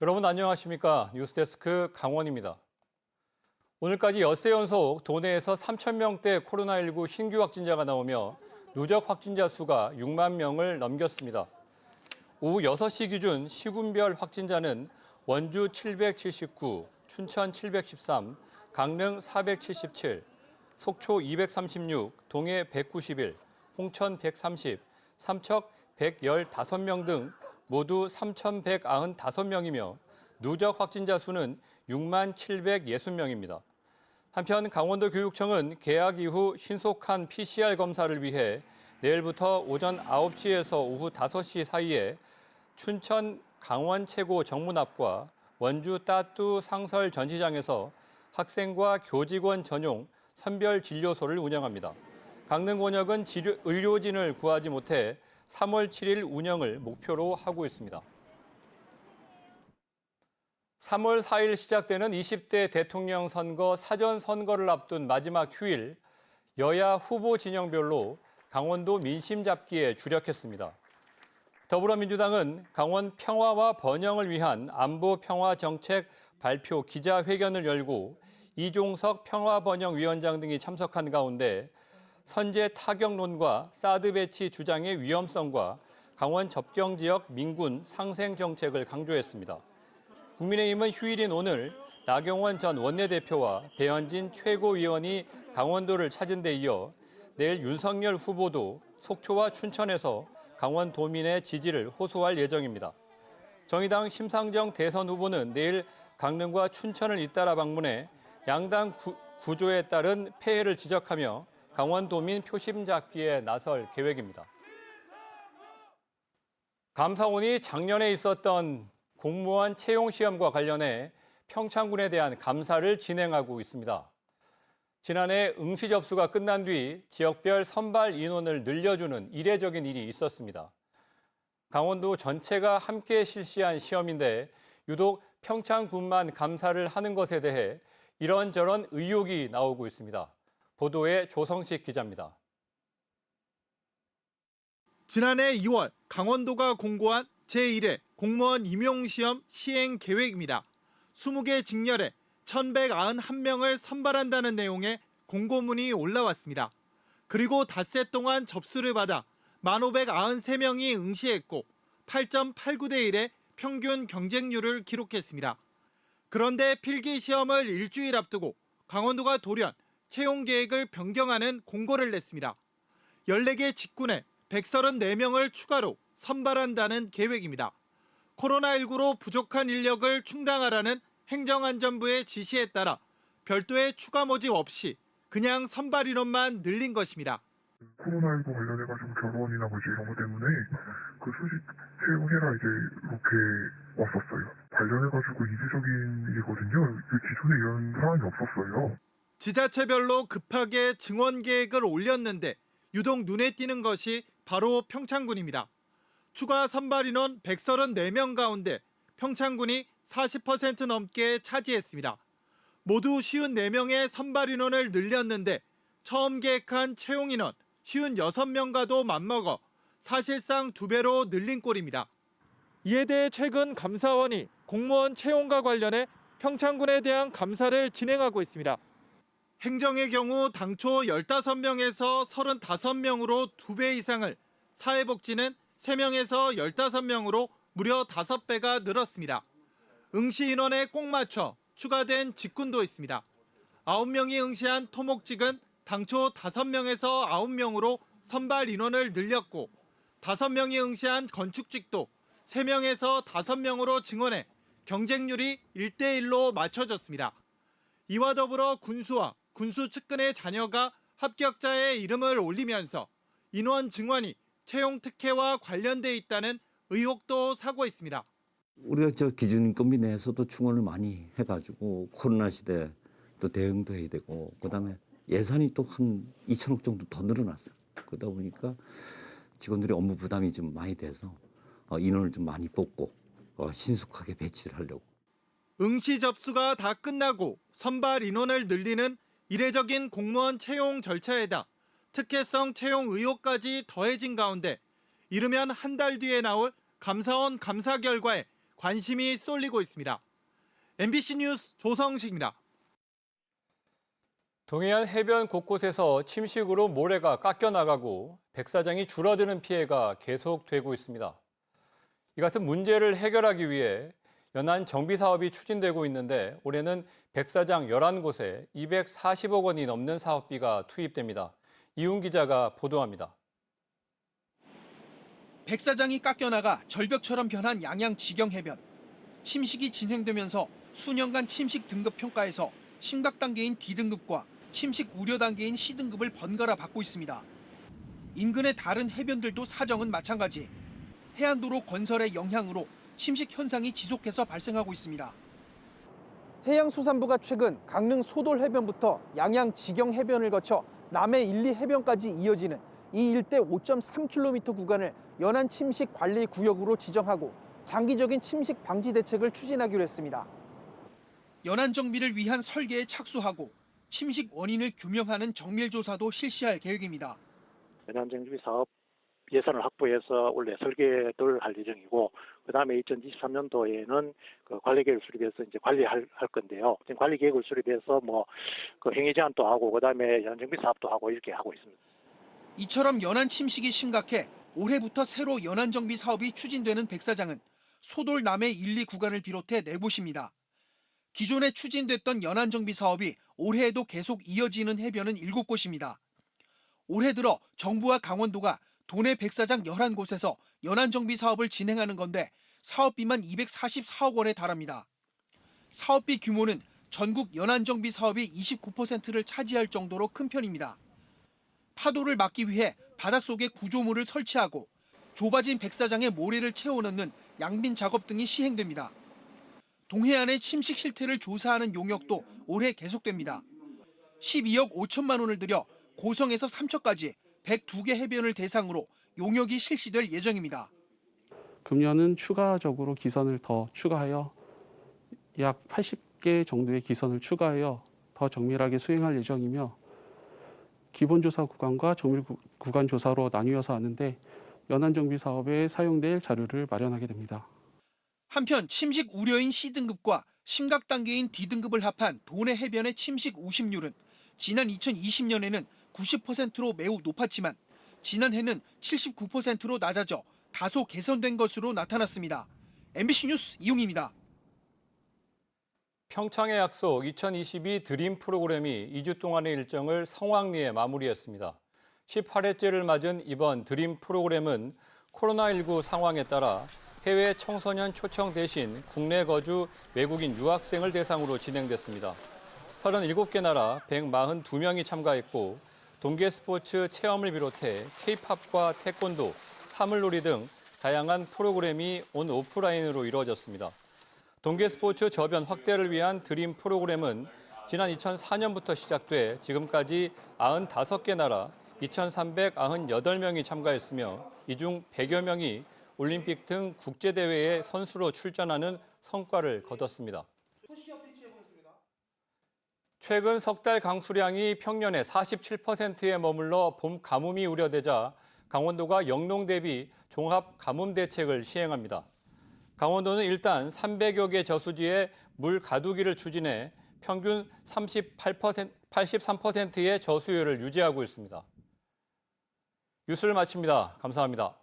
여러분 안녕하십니까? 뉴스데스크 강원입니다. 오늘까지 엿새 연속 도내에서 3,000명대 코로나19 신규 확진자가 나오며 누적 확진자 수가 6만 명을 넘겼습니다. 오후 6시 기준 시군별 확진자는 원주 779, 춘천 713, 강릉 477, 속초 236, 동해 191, 홍천 130, 삼척 115명 등 모두 3,195명이며 누적 확진자 수는 6만 760명입니다. 한편 강원도 교육청은 개학 이후 신속한 PCR 검사를 위해 내일부터 오전 9시에서 오후 5시 사이에 춘천 강원 최고 정문 앞과 원주 따뚜 상설 전시장에서 학생과 교직원 전용 선별 진료소를 운영합니다. 강릉 권역은 의료진을 구하지 못해 3월 7일 운영을 목표로 하고 있습니다. 3월 4일 시작되는 20대 대통령 선거 사전 선거를 앞둔 마지막 휴일, 여야 후보 진영별로 강원도 민심 잡기에 주력했습니다. 더불어민주당은 강원 평화와 번영을 위한 안보 평화 정책 발표 기자회견을 열고 이종석 평화번영위원장 등이 참석한 가운데 선제 타격론과 사드 배치 주장의 위험성과 강원 접경 지역 민군 상생 정책을 강조했습니다. 국민의힘은 휴일인 오늘 나경원 전 원내대표와 배현진 최고위원이 강원도를 찾은 데 이어 내일 윤석열 후보도 속초와 춘천에서 강원도민의 지지를 호소할 예정입니다. 정의당 심상정 대선 후보는 내일 강릉과 춘천을 잇따라 방문해 양당 구조에 따른 폐해를 지적하며 강원도민 표심 잡기에 나설 계획입니다. 감사원이 작년에 있었던 공무원 채용 시험과 관련해 평창군에 대한 감사를 진행하고 있습니다. 지난해 응시 접수가 끝난 뒤 지역별 선발 인원을 늘려주는 이례적인 일이 있었습니다. 강원도 전체가 함께 실시한 시험인데 유독 평창군만 감사를 하는 것에 대해 이런저런 의혹이 나오고 있습니다. 보도에 조성식 기자입니다. 지난해 2월 강원도가 공고한 제1회 공무원 임용시험 시행 계획입니다. 20개 직렬에 1,191명을 선발한다는 내용의 공고문이 올라왔습니다. 그리고 닷새 동안 접수를 받아 1,593명이 응시했고 8.89대 1의 평균 경쟁률을 기록했습니다. 그런데 필기시험을 일주일 앞두고 강원도가 돌연 채용 계획을 변경하는 공고를 냈습니다. 14개 직군에 134명을 추가로 선발한다는 계획입니다. 코로나19로 부족한 인력을 충당하라는 행정안전부의 지시에 따라 별도의 추가 모집 없이 그냥 선발 인원만 늘린 것입니다. 코로나19 관련해가지고 결혼이나 뭐 이런 것 때문에 그 수직 채용해라 이렇게 왔었어요. 관련해가지고 이례적인 일이거든요. 기존에 이런 상황이 없었어요. 지자체별로 급하게 증원 계획을 올렸는데 유독 눈에 띄는 것이 바로 평창군입니다. 추가 선발 인원 134명 가운데 평창군이 40% 넘게 차지했습니다. 모두 54명의 선발 인원을 늘렸는데 처음 계획한 채용 인원 56명과도 맞먹어 사실상 2배로 늘린 꼴입니다. 이에 대해 최근 감사원이 공무원 채용과 관련해 평창군에 대한 감사를 진행하고 있습니다. 행정의 경우 당초 15명에서 35명으로 2배 이상을, 사회복지는 3명에서 15명으로 무려 5배가 늘었습니다. 응시 인원에 꼭 맞춰 추가된 직군도 있습니다. 9명이 응시한 토목직은 당초 5명에서 9명으로 선발 인원을 늘렸고 5명이 응시한 건축직도 3명에서 5명으로 증원해 경쟁률이 1대1로 맞춰졌습니다. 이와 더불어 군수와 군수 측근의 자녀가 합격자의 이름을 올리면서 인원 증원이 채용 특혜와 관련돼 있다는 의혹도 사고 있습니다. 우리가 저 기준금리 내에서도 충원을 많이 해가지고 코로나 시대 또 대응도 해야 되고 그다음에 예산이 또 한 2천억 정도 더 늘어났어요. 그러다 보니까 직원들이 업무 부담이 좀 많이 돼서 인원을 좀 많이 뽑고 신속하게 배치를 하려고. 응시 접수가 다 끝나고 선발 인원을 늘리는 이례적인 공무원 채용 절차에다 특혜성 채용 의혹까지 더해진 가운데 이르면 한 달 뒤에 나올 감사원 감사 결과에 관심이 쏠리고 있습니다. MBC 뉴스 조성식입니다. 동해안 해변 곳곳에서 침식으로 모래가 깎여나가고 백사장이 줄어드는 피해가 계속되고 있습니다. 이 같은 문제를 해결하기 위해 연안 정비 사업이 추진되고 있는데 올해는 백사장 11곳에 240억 원이 넘는 사업비가 투입됩니다. 이훈 기자가 보도합니다. 백사장이 깎여나가 절벽처럼 변한 양양지경 해변. 침식이 진행되면서 수년간 침식 등급 평가에서 심각 단계인 D등급과 침식 우려 단계인 C등급을 번갈아 받고 있습니다. 인근의 다른 해변들도 사정은 마찬가지. 해안도로 건설의 영향으로 침식 현상이 지속해서 발생하고 있습니다. 해양수산부가 최근 강릉 소돌 해변부터 양양 지경 해변을 거쳐 남해 1, 2 해변까지 이어지는 이 일대 5.3km 구간을 연안 침식 관리 구역으로 지정하고 장기적인 침식 방지 대책을 추진하기로 했습니다. 연안 정비를 위한 설계에 착수하고 침식 원인을 규명하는 정밀 조사도 실시할 계획입니다. 연안 정비 사업 예산을 확보해서 원래 설계를 할 예정이고, 그다음에 2023년도에는 그 관리 계획을 수립해서 이제 관리할 건데요. 지금 관리 계획을 수립해서 그 행위 제한도 하고, 그다음에 연안 정비 사업도 하고 이렇게 하고 있습니다. 이처럼 연안 침식이 심각해 올해부터 새로 연안 정비 사업이 추진되는 백사장은 소돌 남해 1, 2 구간을 비롯해 4곳입니다. 기존에 추진됐던 연안 정비 사업이 올해에도 계속 이어지는 해변은 7곳입니다. 올해 들어 정부와 강원도가 도내 백사장 11곳에서 연안 정비 사업을 진행하는 건데 사업비만 244억 원에 달합니다. 사업비 규모는 전국 연안 정비 사업이 29%를 차지할 정도로 큰 편입니다. 파도를 막기 위해 바닷속에 구조물을 설치하고 좁아진 백사장에 모래를 채워넣는 양빈 작업 등이 시행됩니다. 동해안의 침식 실태를 조사하는 용역도 올해 계속됩니다. 12억 5천만 원을 들여 고성에서 삼척까지 102개 해변을 대상으로 용역이 실시될 예정입니다. 금년은 추가적으로 기선을 더 추가하여 약 80개 정도의 기선을 추가하여 더 정밀하게 수행할 예정이며, 기본조사 구간과 정밀 구간 조사로 나뉘어서 하는데 연안 정비 사업에 사용될 자료를 마련하게 됩니다. 한편 침식 우려인 C등급과 심각 단계인 D등급을 합한 도내 해변의 침식 우심률은 지난 2020년에는 90%로 매우 높았지만 지난해는 79%로 낮아져 다소 개선된 것으로 나타났습니다. MBC 뉴스 이용입니다. 평창의 약속 2022 드림 프로그램이 2주 동안의 일정을 성황리에 마무리했습니다. 18회째를 맞은 이번 드림 프로그램은 코로나19 상황에 따라 해외 청소년 초청 대신 국내 거주 외국인 유학생을 대상으로 진행됐습니다. 37개 나라 142명이 참가했고 동계 스포츠 체험을 비롯해 K-팝과 태권도, 사물놀이 등 다양한 프로그램이 온 오프라인으로 이루어졌습니다. 동계 스포츠 저변 확대를 위한 드림 프로그램은 지난 2004년부터 시작돼 지금까지 95개 나라 2,398명이 참가했으며 이 중 100여 명이 올림픽 등 국제대회에 선수로 출전하는 성과를 거뒀습니다. 최근 석 달 강수량이 평년의 47%에 머물러 봄 가뭄이 우려되자 강원도가 영농 대비 종합 가뭄 대책을 시행합니다. 강원도는 일단 300여 개 저수지에 물 가두기를 추진해 평균 83%의 저수율을 유지하고 있습니다. 뉴스를 마칩니다. 감사합니다.